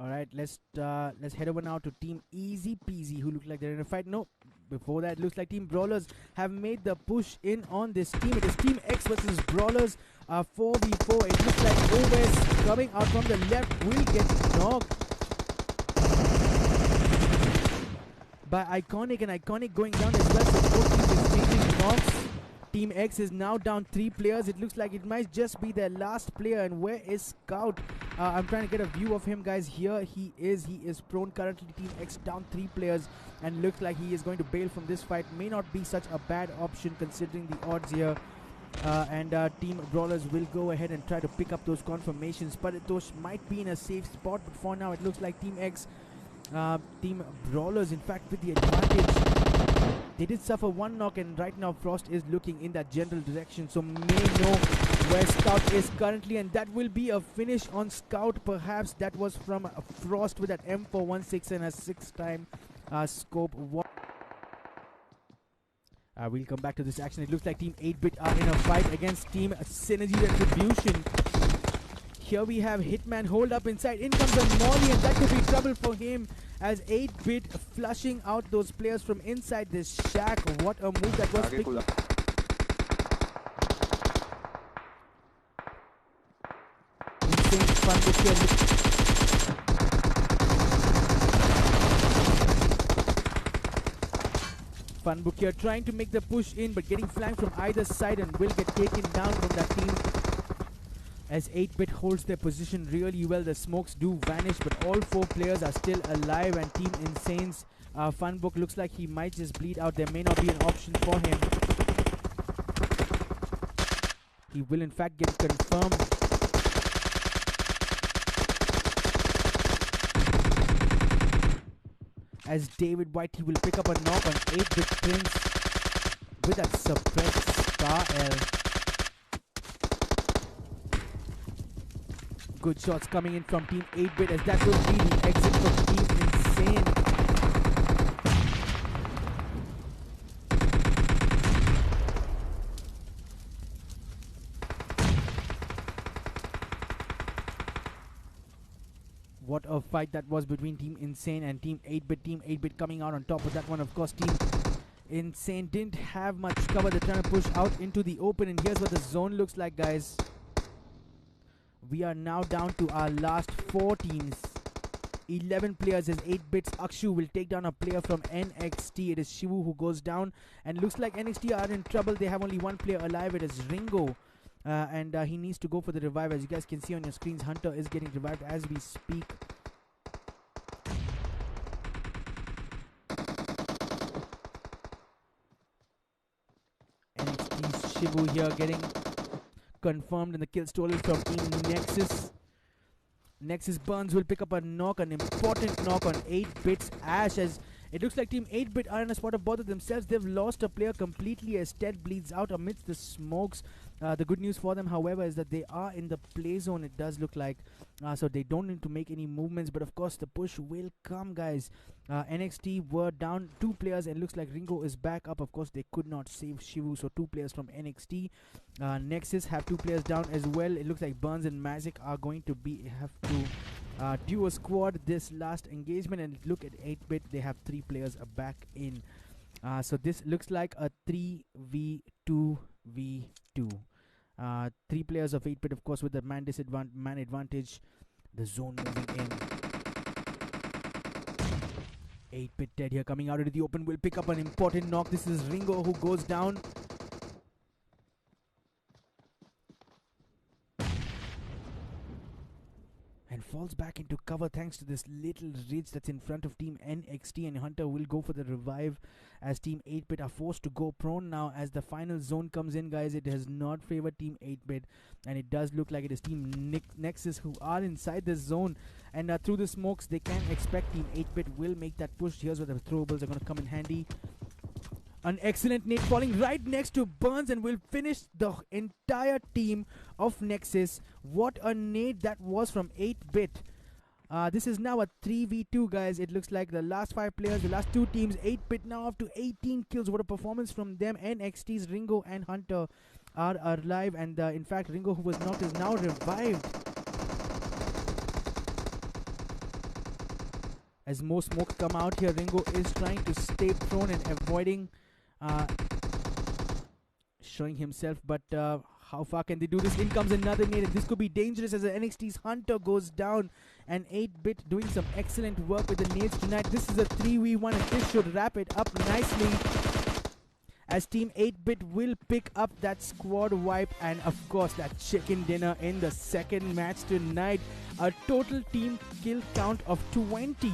Alright, let's head over now to Team Easy Peasy, who look like they're in a fight. No, before that, looks like Team Brawlers have made the push in on this team. It is Team X versus Brawlers 4v4. It looks like Owais coming out from the left will get knocked by Iconic, and Iconic going down as well. So both teams exchanging knocks. Team X is now down 3 players. It looks like it might just be their last player. And where is Scout? I'm trying to get a view of him, guys. Here he is. He is prone currently. Team X down 3 players, and looks like he is going to bail from this fight. May not be such a bad option considering the odds here. Team Brawlers will go ahead and try to pick up those confirmations, but those might be in a safe spot. But for now, it looks like Team X, Team Brawlers, in fact, with the advantage. They did suffer 1 knock, and right now Frost is looking in that general direction, so may know where Scout is currently, and that will be a finish on Scout. Perhaps that was from Frost with that M416 and a 6-time scope. We'll come back to this action. It looks like Team 8-Bit are in a fight against Team Synergy Retribution. Here we have Hitman hold up inside. In comes a Molly, and that could be trouble for him as 8-Bit flushing out those players from inside this shack. What a move that was. Insane fun this here. Funbook here trying to make the push in, but getting flanked from either side, and will get taken down from that team. As 8-Bit holds their position really well, the smokes do vanish, but all 4 players are still alive, and Team Insane's Funbook looks like he might just bleed out. There may not be an option for him. He will in fact get confirmed. As David White, he will pick up a knock on 8-Bit Prince with that suppressed Star L. Good shots coming in from Team 8-Bit, as that will be the exit for Team Insane. What a fight that was between Team Insane and Team 8-Bit. Team 8-Bit coming out on top of that one. Of course, Team Insane didn't have much cover. They're trying to push out into the open, and here's what the zone looks like, guys. We are now down to our last 4 teams. 11 players, as 8-Bit's Akshu will take down a player from NXT. It is Shivu who goes down, and looks like NXT are in trouble. They have only 1 player alive. It is Ringo. He needs to go for the revive. As you guys can see on your screens, Hunter is getting revived as we speak. NXT's Shivu here getting confirmed in the kill story from Team Nexus. Nexus Burns will pick up a knock, an important knock on 8-Bit's Ash, as it looks like Team 8-Bit are in a spot of bother themselves. They've lost a player completely as Ted bleeds out amidst the smokes. The good news for them, however, is that they are in the play zone, it does look like. So they don't need to make any movements, but of course the push will come, guys. NXT were down 2 players, and looks like Ringo is back up. Of course, they could not save Shivu, so 2 players from NXT. Nexus have 2 players down as well. It looks like Burns and Magic are going to have to duo squad this last engagement, and look at 8-Bit, they have 3 players back in. So this looks like a 3v2v2. 3 players of 8-Bit, of course, with the man advantage. The zone moving in. 8-Bit Ted here coming out into the open will pick up an important knock. This is Ringo who goes down. And falls back into cover thanks to this little ridge that's in front of Team NXT, and Hunter will go for the revive as Team 8-Bit are forced to go prone now as the final zone comes in, guys. It has not favored Team 8-Bit, and it does look like it is Team Nexus who are inside this zone, and through the smokes they can expect Team 8-Bit will make that push. Here's where the throwables are going to come in handy. An excellent nade falling right next to Burns, and will finish the entire team of Nexus. What a nade that was from 8-Bit. This is now a 3v2, guys. It looks like the last 5 players, the last 2 teams, 8-Bit now up to 18 kills. What a performance from them. NXT's Ringo and Hunter are alive, and in fact Ringo, who was knocked, is now revived. As more smokes come out here, Ringo is trying to stay prone and avoiding showing himself, but how far can they do this? In comes another nade, and this could be dangerous as the NXT's Hunter goes down. And 8-Bit doing some excellent work with the nades tonight. This is a 3v1, and this should wrap it up nicely, as Team 8-Bit will pick up that squad wipe and of course that chicken dinner in the second match tonight. A total team kill count of 20.